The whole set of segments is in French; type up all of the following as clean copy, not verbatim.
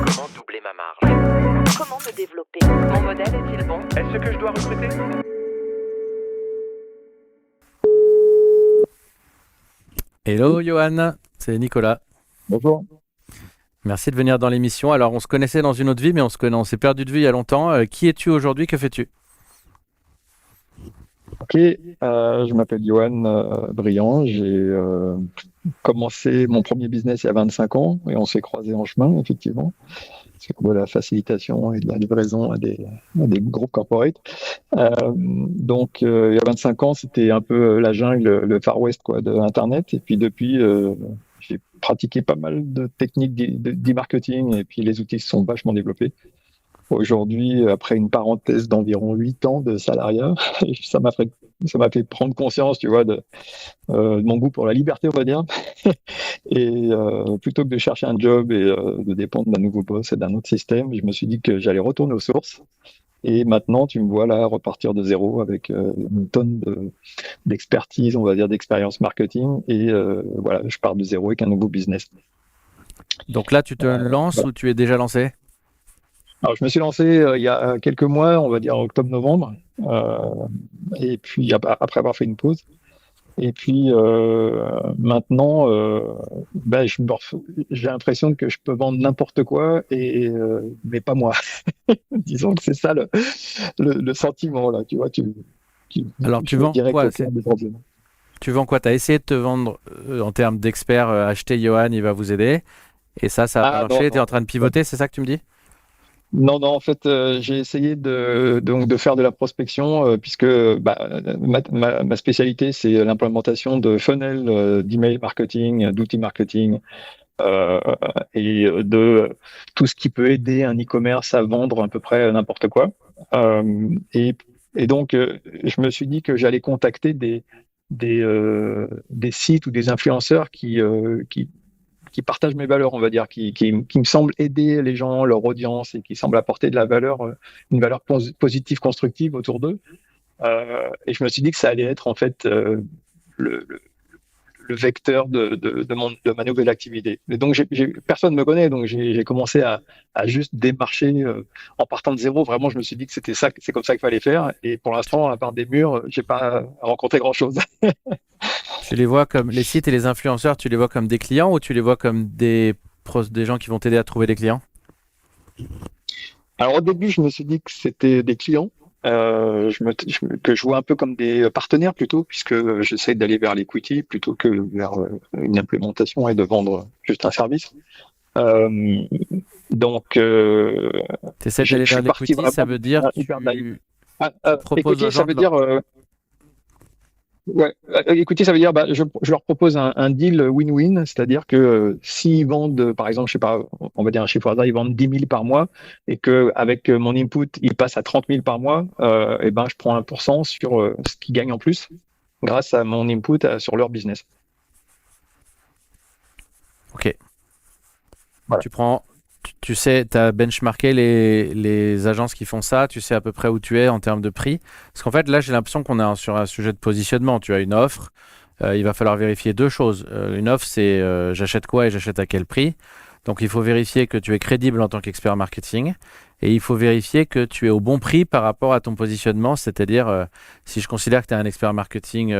Comment doubler ma marge? Comment me développer? Mon modèle est-il bon? Est-ce que je dois recruter? Hello Johan, c'est Nicolas. Bonjour. Merci de venir dans l'émission. Alors on se connaissait dans une autre vie, mais on s'est perdu de vue il y a longtemps. Qui es-tu aujourd'hui? Que fais-tu? Ok, je m'appelle Johan Briand. J'ai commencé mon premier business il y a 25 ans et on s'est croisés en chemin, effectivement. C'est de la facilitation et de la livraison à des groupes corporate. Il y a 25 ans, c'était un peu la jungle, le Far West quoi, de Internet. Et puis depuis, j'ai pratiqué pas mal de techniques d'e-marketing et puis les outils se sont vachement développés. Aujourd'hui, après une parenthèse d'environ 8 ans de salariat, ça m'a fait prendre conscience, tu vois, de mon goût pour la liberté, on va dire. Et plutôt que de chercher un job et de dépendre d'un nouveau boss et d'un autre système, je me suis dit que j'allais retourner aux sources. Et maintenant, tu me vois là repartir de zéro avec une tonne d'expertise, on va dire, d'expérience marketing. Et voilà, je pars de zéro avec un nouveau business. Donc là, tu te lances Voilà. ou tu es déjà lancé? Alors, je me suis lancé il y a quelques mois, on va dire octobre-novembre, et puis après avoir fait une pause. Et puis maintenant, j'ai l'impression que je peux vendre n'importe quoi, mais pas moi. Disons que c'est ça le sentiment là. Tu vois, Alors tu je vends dirais quoi? qu'au cœur des problèmes. Tu vends quoi? Tu as essayé de te vendre en termes d'expert, acheter Johan, il va vous aider. Et ça n'a pas Ah non, marché, tu es non. en train de pivoter, c'est ça que tu me dis? Non, non, en fait, j'ai essayé donc de faire de la prospection, puisque ma spécialité, c'est l'implémentation de funnels d'email marketing, d'outils marketing, euh, et de tout ce qui peut aider un e-commerce à vendre à peu près n'importe quoi. Et donc, je me suis dit que j'allais contacter des sites ou des influenceurs qui partagent mes valeurs, on va dire, qui me semblent aider les gens, leur audience, et qui semblent apporter de la valeur, une valeur positive, constructive autour d'eux. Et je me suis dit que ça allait être en fait le, le- le vecteur de ma nouvelle activité. Et donc, personne ne me connaît, donc j'ai commencé à juste démarcher en partant de zéro. Vraiment, je me suis dit que c'était ça, c'est comme ça qu'il fallait faire. Et pour l'instant, à part des murs, j'ai pas rencontré grand-chose. Tu les vois comme les sites et les influenceurs, tu les vois comme des clients ou tu les vois comme des gens qui vont t'aider à trouver des clients? Alors au début, je me suis dit que c'était des clients, que je vois un peu comme des partenaires plutôt, puisque j'essaie d'aller vers l'equity plutôt que vers une implémentation et de vendre juste un service. Euh, donc, Tu essaies je d'aller vers suis parti l'equity, ça vraiment veut dire hyper naïf. tu proposes aux Equity, ça gens veut de leur... dire ouais, écoutez, ça veut dire, je leur propose un deal win-win, c'est-à-dire que s'ils vendent, par exemple, je sais pas, on va dire un chiffre d'affaires, ils vendent 10 000 par mois et que avec mon input, ils passent à 30 000 par mois, et ben, je prends 1% sur ce qu'ils gagnent en plus grâce à mon input sur leur business. Ok. Voilà. Tu prends, tu sais, tu as benchmarké les agences qui font ça, tu sais à peu près où tu es en termes de prix. Parce qu'en fait, là, j'ai l'impression qu'on est sur un sujet de positionnement. Tu as une offre, il va falloir vérifier deux choses. Une offre, c'est j'achète quoi et j'achète à quel prix. Donc, il faut vérifier que tu es crédible en tant qu'expert marketing et il faut vérifier que tu es au bon prix par rapport à ton positionnement. C'est-à-dire, si je considère que tu es un expert marketing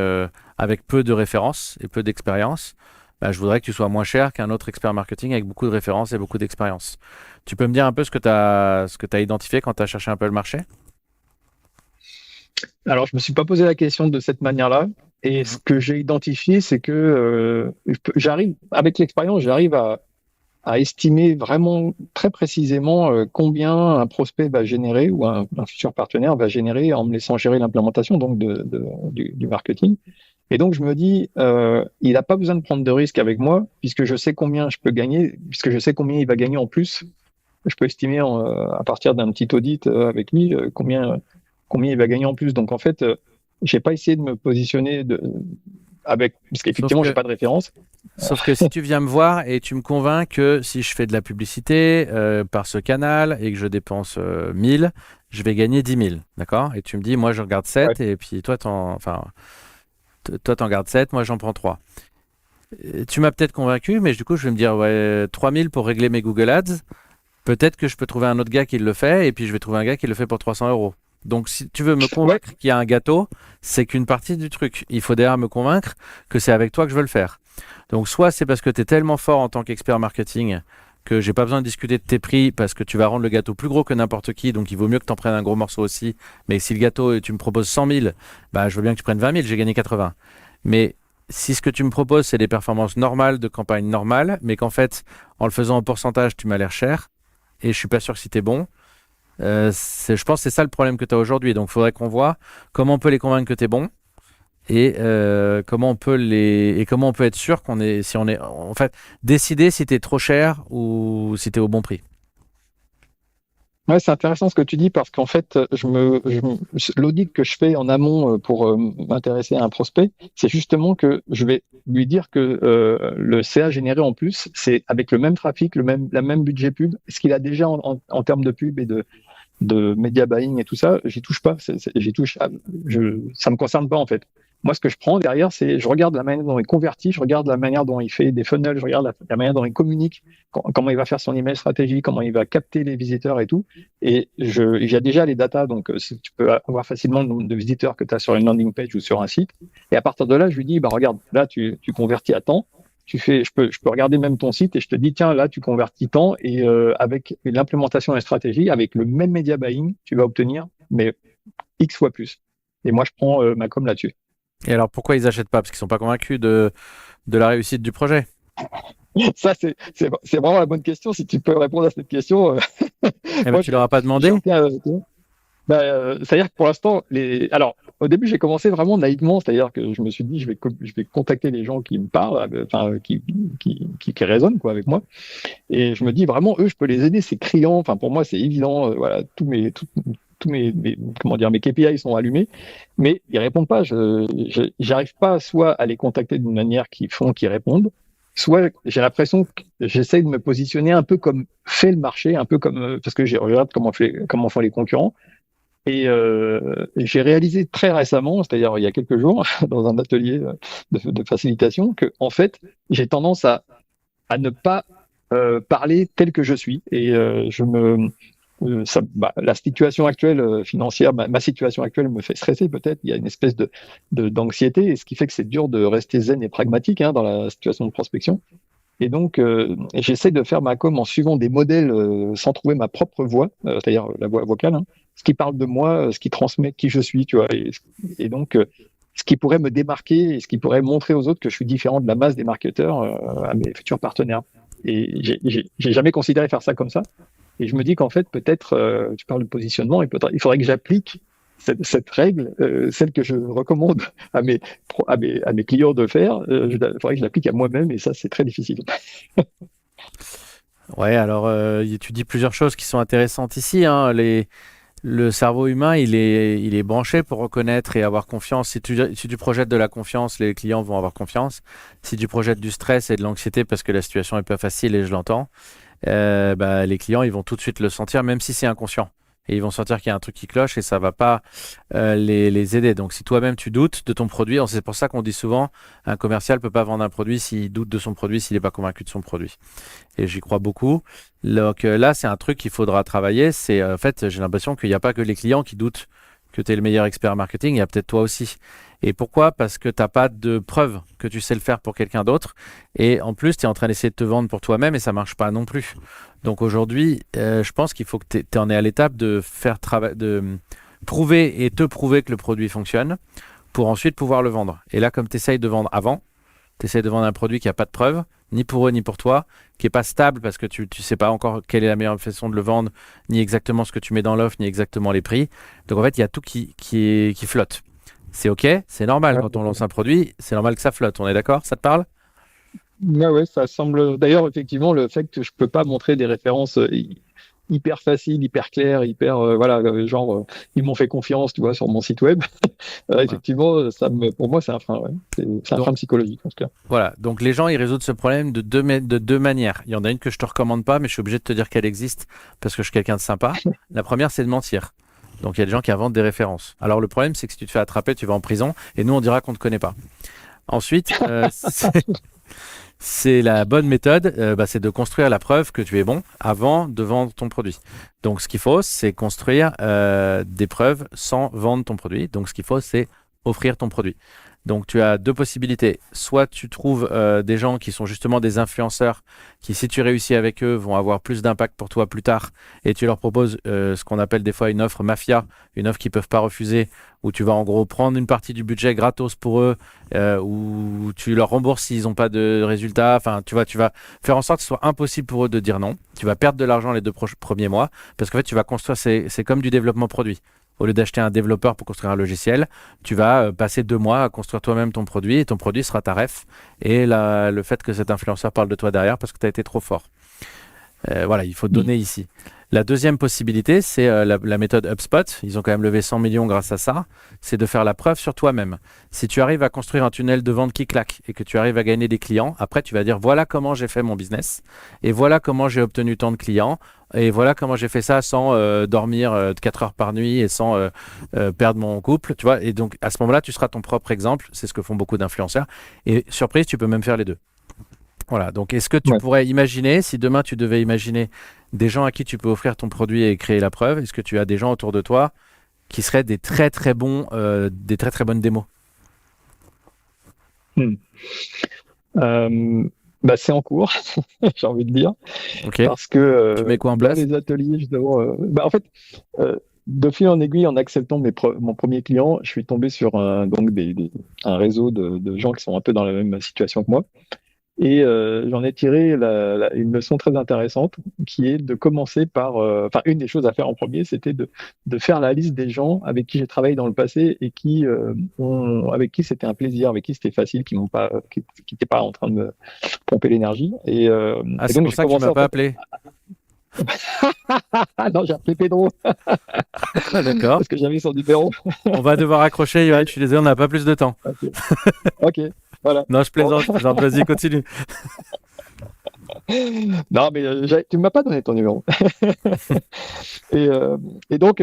avec peu de références et peu d'expérience, bah, je voudrais que tu sois moins cher qu'un autre expert marketing avec beaucoup de références et beaucoup d'expérience. Tu peux me dire un peu ce que tu as identifié quand tu as cherché un peu le marché? Alors, je me suis pas posé la question de cette manière-là. Et ce Mhm. que j'ai identifié, c'est que j'arrive, avec l'expérience, j'arrive à estimer vraiment très précisément combien un prospect va générer ou un futur partenaire va générer en me laissant gérer l'implémentation donc du marketing. Et donc je me dis, il n'a pas besoin de prendre de risques avec moi puisque je sais combien je peux gagner, puisque je sais combien il va gagner en plus. Je peux estimer à partir d'un petit audit avec lui combien il va gagner en plus. Donc en fait, j'ai pas essayé de me positionner parce qu'effectivement, que- j'ai pas de référence. Sauf que si tu viens me voir et tu me convaincs que si je fais de la publicité par ce canal et que je dépense 1000, je vais gagner 10 000, d'accord? Et tu me dis, moi je regarde Ouais. 7 et puis toi t'en gardes 7, moi j'en prends 3. Tu m'as peut-être convaincu, mais du coup je vais me dire, ouais, 3000 pour régler mes Google Ads, peut-être que je peux trouver un autre gars qui le fait et puis je vais trouver un gars qui le fait pour 300 euros. Donc si tu veux me Ouais. convaincre qu'il y a un gâteau, c'est qu'une partie du truc. Il faut derrière me convaincre que c'est avec toi que je veux le faire. Donc soit c'est parce que tu es tellement fort en tant qu'expert marketing que j'ai pas besoin de discuter de tes prix parce que tu vas rendre le gâteau plus gros que n'importe qui, donc il vaut mieux que tu en prennes un gros morceau aussi. Mais si le gâteau, tu me proposes 100 000, bah, je veux bien que tu prennes 20 000, j'ai gagné 80. Mais si ce que tu me proposes, c'est des performances normales de campagne normale, mais qu'en fait, en le faisant en pourcentage, tu m'as l'air cher, et je suis pas sûr que si tu es bon, je pense que c'est ça le problème que tu as aujourd'hui. Donc il faudrait qu'on voit comment on peut les convaincre que tu es bon et comment on peut être sûr qu'on est si on est en fait décider si tu es trop cher ou si tu es au bon prix. Ouais, c'est intéressant ce que tu dis parce qu'en fait, l'audit que je fais en amont pour m'intéresser à un prospect, c'est justement que je vais lui dire que le CA généré en plus, c'est avec le même trafic, la même budget pub, ce qu'il a déjà en termes de pub et de media buying et tout ça, j'y touche pas. Ça me concerne pas en fait. Moi, ce que je prends derrière, c'est je regarde la manière dont il convertit, je regarde la manière dont il fait des funnels, je regarde la manière dont il communique, comment il va faire son email stratégie, comment il va capter les visiteurs et tout. Et j'ai déjà les datas, donc tu peux avoir facilement le nombre de visiteurs que tu as sur une landing page ou sur un site. Et à partir de là, je lui dis, bah regarde, là tu convertis à temps. Je peux regarder même ton site et je te dis, tiens, là, tu convertis tant et avec l'implémentation et la stratégie, avec le même media buying, tu vas obtenir, mais X fois plus. Et moi, je prends ma com là-dessus. Et alors pourquoi ils achètent pas? Parce qu'ils sont pas convaincus de la réussite du projet. Ça, c'est vraiment la bonne question. Si tu peux répondre à cette question, Eh ben moi, tu leur as pas demandé. c'est-à-dire que pour l'instant, alors, au début, j'ai commencé vraiment naïvement, c'est-à-dire que je me suis dit, je vais contacter les gens qui me parlent, enfin, qui résonnent, quoi, avec moi. Et je me dis vraiment, eux, je peux les aider, c'est criant. Enfin, pour moi, c'est évident. Voilà, comment dire, mes KPI sont allumés, mais ils répondent pas. J'arrive pas soit à les contacter d'une manière qu'ils répondent, soit j'ai l'impression que j'essaie de me positionner un peu comme fait le marché, un peu comme parce que je regarde comment font les concurrents. Et j'ai réalisé très récemment, c'est-à-dire il y a quelques jours, dans un atelier de facilitation, que en fait, j'ai tendance à ne pas parler tel que je suis. Et la situation actuelle financière, ma situation actuelle me fait stresser peut-être. Il y a une espèce d'anxiété, et ce qui fait que c'est dur de rester zen et pragmatique dans la situation de prospection. Et donc, j'essaie de faire ma com en suivant des modèles sans trouver ma propre voix, c'est-à-dire la voix vocale, hein, ce qui parle de moi, ce qui transmet qui je suis, tu vois. Et donc, ce qui pourrait me démarquer et ce qui pourrait montrer aux autres que je suis différent de la masse des marketeurs à mes futurs partenaires. Et j'ai jamais considéré faire ça comme ça. Et je me dis qu'en fait, peut-être, tu parles de positionnement, et peut-être il faudrait que j'applique cette règle, celle que je recommande à mes clients de faire, il faudrait que je l'applique à moi-même, et ça, c'est très difficile. Ouais, alors tu dis plusieurs choses qui sont intéressantes ici, hein. Le cerveau humain, il est branché pour reconnaître et avoir confiance. Si tu projettes de la confiance, les clients vont avoir confiance. Si tu projettes du stress et de l'anxiété parce que la situation est pas facile et je l'entends, les clients, ils vont tout de suite le sentir, même si c'est inconscient. Et ils vont sentir qu'il y a un truc qui cloche et ça va pas les aider. Donc si toi-même tu doutes de ton produit, c'est pour ça qu'on dit souvent un commercial peut pas vendre un produit s'il doute de son produit, s'il n'est pas convaincu de son produit. Et j'y crois beaucoup. Donc là, c'est un truc qu'il faudra travailler. C'est en fait, j'ai l'impression qu'il n'y a pas que les clients qui doutent que tu es le meilleur expert marketing, il y a peut-être toi aussi. Et pourquoi? Parce que tu n'as pas de preuve que tu sais le faire pour quelqu'un d'autre. Et en plus, tu es en train d'essayer de te vendre pour toi-même et ça marche pas non plus. Donc aujourd'hui, je pense qu'il faut que tu en es à l'étape de prouver et te prouver que le produit fonctionne pour ensuite pouvoir le vendre. Et là, comme tu essayes de vendre avant, tu essayes de vendre un produit qui n'a pas de preuve, ni pour eux ni pour toi, qui n'est pas stable parce que tu ne sais pas encore quelle est la meilleure façon de le vendre, ni exactement ce que tu mets dans l'offre, ni exactement les prix. Donc en fait, il y a tout qui flotte. C'est OK, c'est normal quand on lance un produit, c'est normal que ça flotte. On est d'accord? Ça te parle? Ouais, ça semble. D'ailleurs, effectivement, le fait que je peux pas montrer des références hyper facile, hyper clair, ils m'ont fait confiance, tu vois, sur mon site web. Effectivement, pour moi, c'est un frein. Ouais. C'est un frein psychologique en tout cas. Voilà, donc les gens ils résolvent ce problème de deux manières. Il y en a une que je te recommande pas, mais je suis obligé de te dire qu'elle existe parce que je suis quelqu'un de sympa. La première, c'est de mentir. Donc il y a des gens qui inventent des références. Alors le problème, c'est que si tu te fais attraper, tu vas en prison et nous on dira qu'on ne te connaît pas. Ensuite, c'est la bonne méthode, c'est de construire la preuve que tu es bon avant de vendre ton produit. Donc ce qu'il faut, c'est construire des preuves sans vendre ton produit. Donc ce qu'il faut, c'est offrir ton produit. Donc tu as deux possibilités. Soit tu trouves des gens qui sont justement des influenceurs qui, si tu réussis avec eux, vont avoir plus d'impact pour toi plus tard et tu leur proposes ce qu'on appelle des fois une offre mafia, une offre qu'ils ne peuvent pas refuser, où tu vas en gros prendre une partie du budget gratos pour eux, où tu leur rembourses s'ils n'ont pas de résultats. Enfin, tu vas faire en sorte que ce soit impossible pour eux de dire non. Tu vas perdre de l'argent les 2 premiers mois parce qu'en fait, tu vas construire, c'est comme du développement produit. Au lieu d'acheter un développeur pour construire un logiciel, tu vas passer 2 mois à construire toi-même ton produit et ton produit sera ta ref. Et le fait que cet influenceur parle de toi derrière parce que tu as été trop fort. Voilà, il faut donner ici. La deuxième possibilité, c'est la méthode HubSpot. Ils ont quand même levé 100 millions grâce à ça. C'est de faire la preuve sur toi-même. Si tu arrives à construire un tunnel de vente qui claque et que tu arrives à gagner des clients, après tu vas dire voilà comment j'ai fait mon business et voilà comment j'ai obtenu tant de clients et voilà comment j'ai fait ça sans dormir 4 heures par nuit et sans perdre mon couple. Tu vois. Et donc à ce moment-là, tu seras ton propre exemple. C'est ce que font beaucoup d'influenceurs. Et surprise, tu peux même faire les deux. Voilà, donc est-ce que tu pourrais imaginer, si demain tu devais imaginer des gens à qui tu peux offrir ton produit et créer la preuve, est-ce que tu as des gens autour de toi qui seraient des très très bonnes démos? C'est en cours, j'ai envie de dire. Ok. Parce que tu mets quoi en dans place? les ateliers, justement, en fait, de fil en aiguille, en acceptant mon premier client, je suis tombé sur un réseau de gens qui sont un peu dans la même situation que moi. Et j'en ai tiré une leçon très intéressante qui est de commencer par... une des choses à faire en premier, c'était de faire la liste des gens avec qui j'ai travaillé dans le passé et avec qui c'était un plaisir, avec qui c'était facile, qui n'étaient pas en train de me pomper l'énergie. C'est donc, pour ça que tu m'as pas appelé. Ah non, j'ai appelé Pedro. D'accord. Parce que j'avais son numéro. On va devoir accrocher, Yoann, je suis désolé, on n'a pas plus de temps. Ok, voilà. Non, je plaisante, vas-y, continue. Non, mais tu ne m'as pas donné ton numéro. et donc,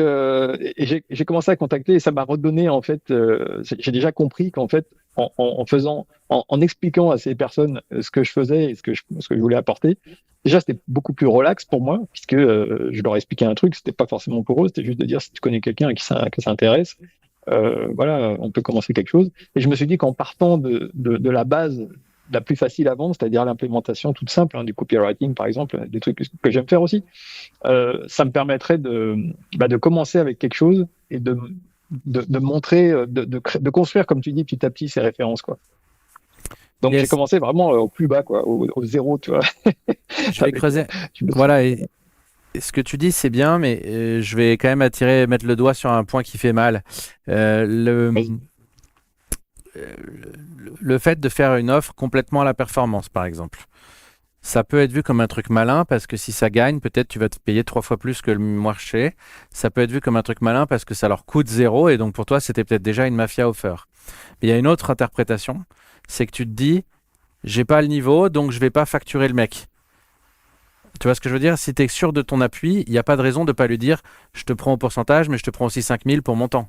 j'ai commencé à contacter et ça m'a redonné, en fait, j'ai déjà compris qu'en fait, en expliquant à ces personnes ce que je faisais et ce que je voulais apporter, déjà, c'était beaucoup plus relax pour moi, puisque je leur expliquais un truc, c'était pas forcément pour eux, c'était juste de dire si tu connais quelqu'un à qui ça intéresse, on peut commencer quelque chose. Et je me suis dit qu'en partant de la base la plus facile à vendre, c'est-à-dire l'implémentation toute simple, du copywriting par exemple, des trucs que j'aime faire aussi, ça me permettrait de commencer avec quelque chose et de montrer, de construire, comme tu dis, petit à petit ces références, quoi. Donc j'ai commencé vraiment au plus bas, quoi, au zéro, tu vois. Je vais creuser. Voilà, et ce que tu dis, c'est bien, mais je vais quand même mettre le doigt sur un point qui fait mal. Le fait de faire une offre complètement à la performance, par exemple. Ça peut être vu comme un truc malin parce que si ça gagne, peut-être tu vas te payer 3 fois plus que le marché. Ça peut être vu comme un truc malin parce que ça leur coûte 0 et donc pour toi, c'était peut-être déjà une mafia offer. Mais il y a une autre interprétation, c'est que tu te dis, j'ai pas le niveau, donc je vais pas facturer le mec. Tu vois ce que je veux dire? Si tu es sûr de ton appui, il n'y a pas de raison de ne pas lui dire, je te prends au pourcentage, mais je te prends aussi 5000 pour mon temps.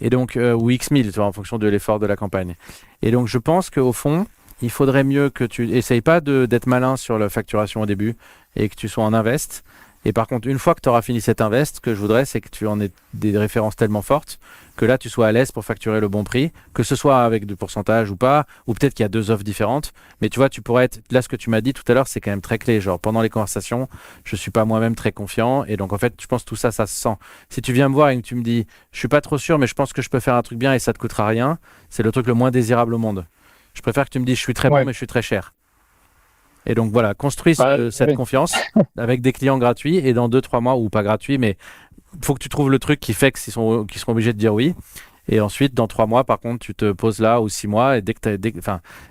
Et donc, ou X 1000, tu vois, en fonction de l'effort de la campagne. Et donc, je pense qu'au fond, il faudrait mieux que tu essayes pas d'être malin sur la facturation au début et que tu sois en invest. Et par contre, une fois que tu auras fini cet invest, ce que je voudrais, c'est que tu en aies des références tellement fortes que là, tu sois à l'aise pour facturer le bon prix, que ce soit avec du pourcentage ou pas, ou peut-être qu'il y a 2 offres différentes. Mais tu vois, tu pourrais être... Là, ce que tu m'as dit tout à l'heure, c'est quand même très clé. Genre, pendant les conversations, je suis pas moi-même très confiant. Et donc, en fait, je pense que tout ça, ça se sent. Si tu viens me voir et que tu me dis, je suis pas trop sûr, mais je pense que je peux faire un truc bien et ça te coûtera rien, c'est le truc le moins désirable au monde. Je préfère que tu me dises, je suis très bon, mais je suis très cher. Et donc voilà, construis cette confiance avec des clients gratuits et dans 2-3 mois, ou pas gratuits, mais il faut que tu trouves le truc qui fait qu'ils seront obligés de dire oui. Et ensuite, dans 3 mois, par contre, tu te poses là, ou 6 mois. Et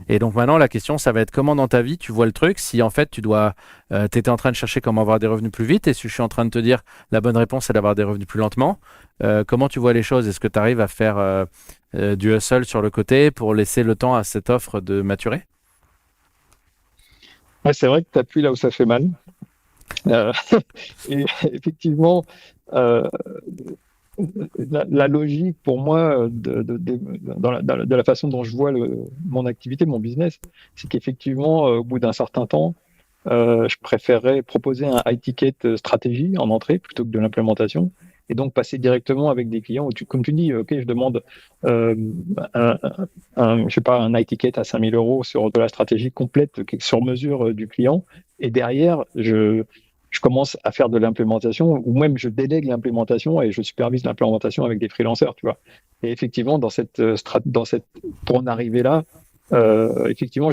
et donc maintenant, la question, ça va être comment dans ta vie tu vois le truc. Si en fait, tu étais en train de chercher comment avoir des revenus plus vite, et si je suis en train de te dire la bonne réponse, c'est d'avoir des revenus plus lentement, comment tu vois les choses? Est-ce que tu arrives à faire du hustle sur le côté pour laisser le temps à cette offre de maturer? Ouais, c'est vrai que tu appuies là où ça fait mal. Euh, et effectivement, euh, la logique pour moi de la façon dont je vois mon activité, mon business, c'est qu'effectivement, au bout d'un certain temps, je préférerais proposer un high ticket stratégie en entrée plutôt que de l'implémentation. Et donc passer directement avec des clients où comme tu dis, OK, je demande euh, je sais pas, un high ticket à 5 000 euros sur de la stratégie complète sur mesure du client. Et derrière, je commence à faire de l'implémentation ou même je délègue l'implémentation et je supervise l'implémentation avec des freelancers, tu vois. Et effectivement, pour en arriver là, effectivement,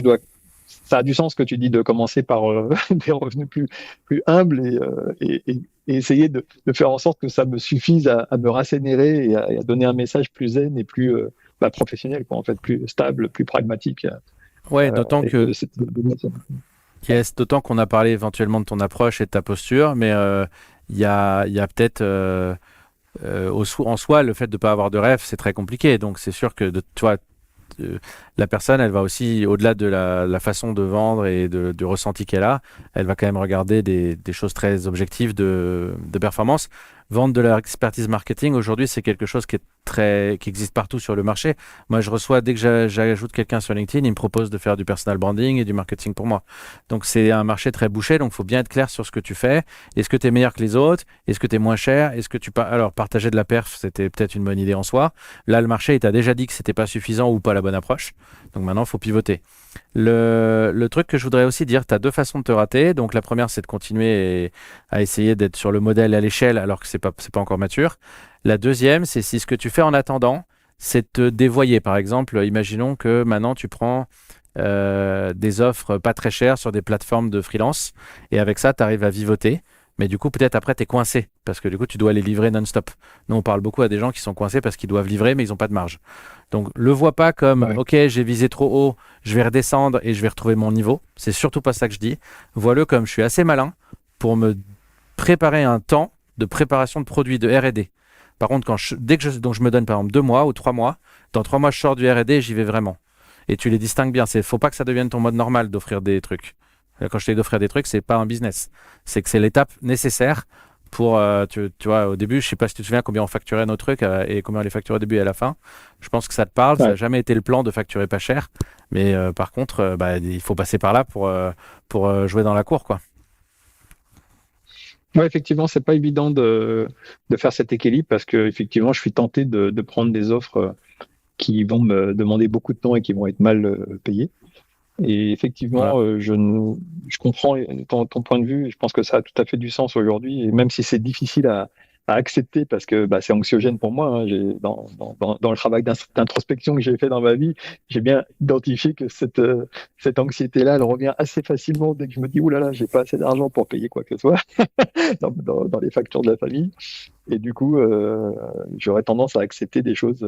ça a du sens que tu dis de commencer par des revenus plus humbles et essayer de faire en sorte que ça me suffise à me rassénérer et à donner un message plus zen et plus professionnel, quoi, en fait, plus stable, plus pragmatique. Ouais, d'autant Et que c'est- Yes, d'autant qu'on a parlé éventuellement de ton approche et de ta posture, mais il y a peut-être en soi le fait de ne pas avoir de rêve, c'est très compliqué. Donc c'est sûr que toi, la personne, elle va aussi, au-delà de la façon de vendre et du ressenti qu'elle a, elle va quand même regarder des choses très objectives de performance. Vendre de l'expertise marketing, aujourd'hui, c'est quelque chose qui existe partout sur le marché. Moi, je reçois, dès que j'ajoute quelqu'un sur LinkedIn, il me propose de faire du personal branding et du marketing pour moi. Donc, c'est un marché très bouché, donc il faut bien être clair sur ce que tu fais. Est-ce que tu es meilleur que les autres? Est-ce que tu es moins cher? Est-ce que Alors, partager de la perf, c'était peut-être une bonne idée en soi. Là, le marché, il t'a déjà dit que c'était pas suffisant ou pas la bonne approche. Donc maintenant, il faut pivoter. Le truc que je voudrais aussi dire, tu as deux façons de te rater. Donc la première, c'est de continuer à essayer d'être sur le modèle à l'échelle alors que c'est pas encore mature. La deuxième, c'est si ce que tu fais en attendant, c'est de te dévoyer. Par exemple, imaginons que maintenant tu prends des offres pas très chères sur des plateformes de freelance et avec ça, tu arrives à vivoter. Mais du coup, peut-être après, tu es coincé parce que du coup, tu dois les livrer non-stop. Nous, on parle beaucoup à des gens qui sont coincés parce qu'ils doivent livrer, mais ils n'ont pas de marge. Donc, le vois pas comme, Ouais. OK, j'ai visé trop haut, je vais redescendre et je vais retrouver mon niveau. C'est surtout pas ça que je dis. Vois-le comme je suis assez malin pour me préparer un temps de préparation de produits de R&D. Par contre, donc je me donne par exemple 2 mois ou 3 mois, dans 3 mois, je sors du R&D et j'y vais vraiment. Et tu les distingues bien. Faut pas que ça devienne ton mode normal d'offrir des trucs. Quand je te dis d'offrir des trucs, c'est pas un business. C'est que c'est l'étape nécessaire pour, tu vois, au début, je sais pas si tu te souviens combien on facturait nos trucs et combien on les facturait au début et à la fin. Je pense que ça te parle. Ça Ouais. n'a jamais été le plan de facturer pas cher. Mais par contre, il faut passer par là pour jouer dans la cour, quoi. Ouais, effectivement, c'est pas évident de faire cet équilibre parce que effectivement, je suis tenté de prendre des offres qui vont me demander beaucoup de temps et qui vont être mal payées. Et Voilà. effectivement, je comprends ton point de vue et je pense que ça a tout à fait du sens aujourd'hui. Et même si c'est difficile à accepter parce que c'est anxiogène pour moi, hein, dans le travail d'introspection que j'ai fait dans ma vie, j'ai bien identifié que cette anxiété-là, elle revient assez facilement dès que je me dis, ouh là là, j'ai pas assez d'argent pour payer quoi que ce soit dans les factures de la famille. Et du coup, j'aurais tendance à accepter des choses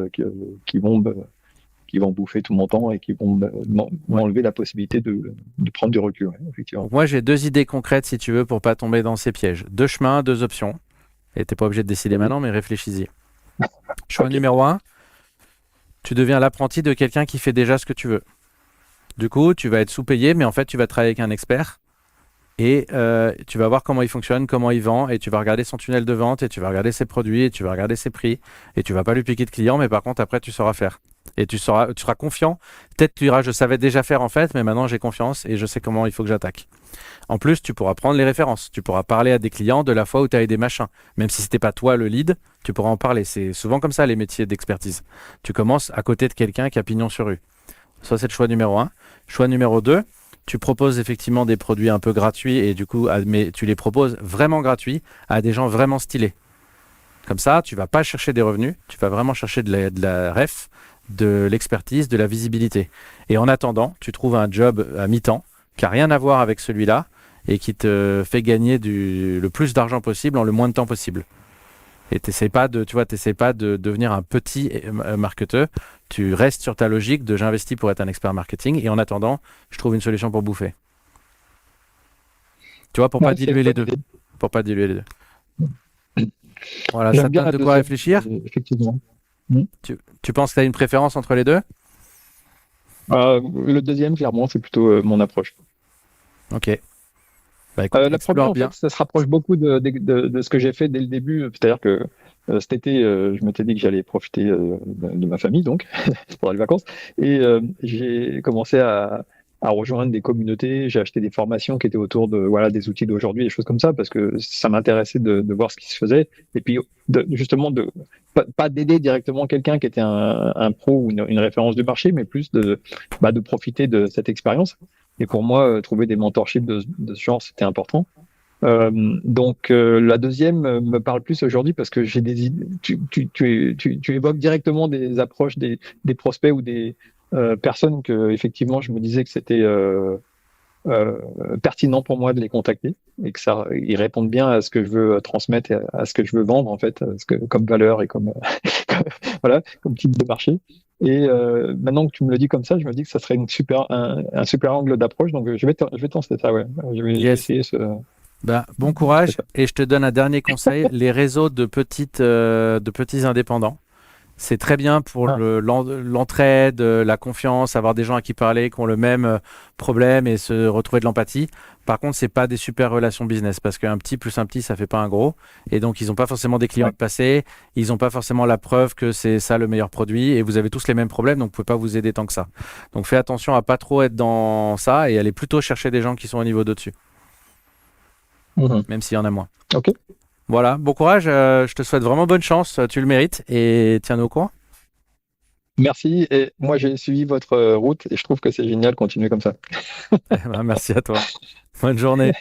qui vont bouffer tout mon temps et qui vont Ouais. m'enlever la possibilité de prendre du recul, ouais, effectivement. Donc moi, j'ai 2 idées concrètes, si tu veux, pour pas tomber dans ces pièges. 2 chemins, 2 options. Et t'es pas obligé de décider Vas-y. maintenant, mais réfléchis-y. Choix Ok. numéro 1, tu deviens l'apprenti de quelqu'un qui fait déjà ce que tu veux. Du coup, tu vas être sous-payé, mais en fait, tu vas travailler avec un expert et tu vas voir comment il fonctionne, comment il vend, et tu vas regarder son tunnel de vente, et tu vas regarder ses produits, et tu vas regarder ses prix, et tu vas pas lui piquer de clients, mais par contre, après, tu sauras faire. Et tu seras confiant. Peut-être tu diras, je savais déjà faire en fait, mais maintenant j'ai confiance et je sais comment il faut que j'attaque. En plus, tu pourras prendre les références. Tu pourras parler à des clients de la fois où tu as aidé machin. Même si c'était pas toi le lead, tu pourras en parler. C'est souvent comme ça les métiers d'expertise. Tu commences à côté de quelqu'un qui a pignon sur rue. Ça, c'est le choix numéro 1. Choix numéro 2, tu proposes effectivement des produits un peu gratuits et du coup, mais tu les proposes vraiment gratuits à des gens vraiment stylés. Comme ça, tu vas pas chercher des revenus, tu vas vraiment chercher de la ref, de l'expertise, de la visibilité. Et en attendant, tu trouves un job à mi-temps qui n'a rien à voir avec celui-là et qui te fait gagner le plus d'argent possible en le moins de temps possible. Et t'essayes pas de devenir un petit marketeur. Tu restes sur ta logique de j'investis pour être un expert marketing et en attendant, je trouve une solution pour bouffer. Tu vois, pour pas Ouais, c'est diluer une les bonne deux. idée. Pour pas diluer les deux. Voilà, ça J'aime te bien donne la de quoi deuxième, réfléchir. effectivement. Tu penses que tu as une préférence entre les deux? Le deuxième, clairement, c'est plutôt mon approche. Ok. Bah écoute, La première, explore en bien. fait, ça se rapproche beaucoup de ce que j'ai fait dès le début. C'est-à-dire que cet été, je m'étais dit que j'allais profiter de ma famille, donc, pendant les vacances. Et j'ai commencé à rejoindre des communautés. J'ai acheté des formations qui étaient autour de, voilà, des outils d'aujourd'hui, des choses comme ça, parce que ça m'intéressait de voir ce qui se faisait. Et puis, justement, pas d'aider directement quelqu'un qui était un pro ou une référence du marché, mais plus de profiter de cette expérience. Et pour moi, trouver des mentorships de ce genre, c'était important. Donc la deuxième me parle plus aujourd'hui parce que j'ai des idées. Tu évoques directement des approches des prospects ou des personnes que effectivement je me disais que c'était euh, pertinent pour moi de les contacter et que ça ils répondent bien à ce que je veux transmettre et à ce que je veux vendre en fait, comme valeur et comme voilà comme type de marché. Et maintenant que tu me le dis comme ça, je me dis que ça serait un super angle d'approche. Donc je vais tenter ça, ouais. Je vais Yes. essayer ce. Ben, bon C'est courage ça. et je te donne un dernier conseil, les réseaux de petits indépendants. C'est très bien pour Ah, l'entraide, la confiance, avoir des gens à qui parler qui ont le même problème et se retrouver de l'empathie. Par contre, c'est pas des super relations business parce qu'un petit plus un petit, ça fait pas un gros. Et donc, ils n'ont pas forcément des clients ouais. à passer, ils n'ont pas forcément la preuve que c'est ça le meilleur produit et vous avez tous les mêmes problèmes, donc vous pouvez pas vous aider tant que ça. Donc, fais attention à pas trop être dans ça et allez plutôt chercher des gens qui sont au niveau d'au-dessus, Mhm. même s'il y en a moins. Ok. Voilà, bon courage, je te souhaite vraiment bonne chance, tu le mérites et tiens-nous au courant. Merci. Et moi, j'ai suivi votre route et je trouve que c'est génial. Continuez comme ça. Merci à toi. Bonne journée.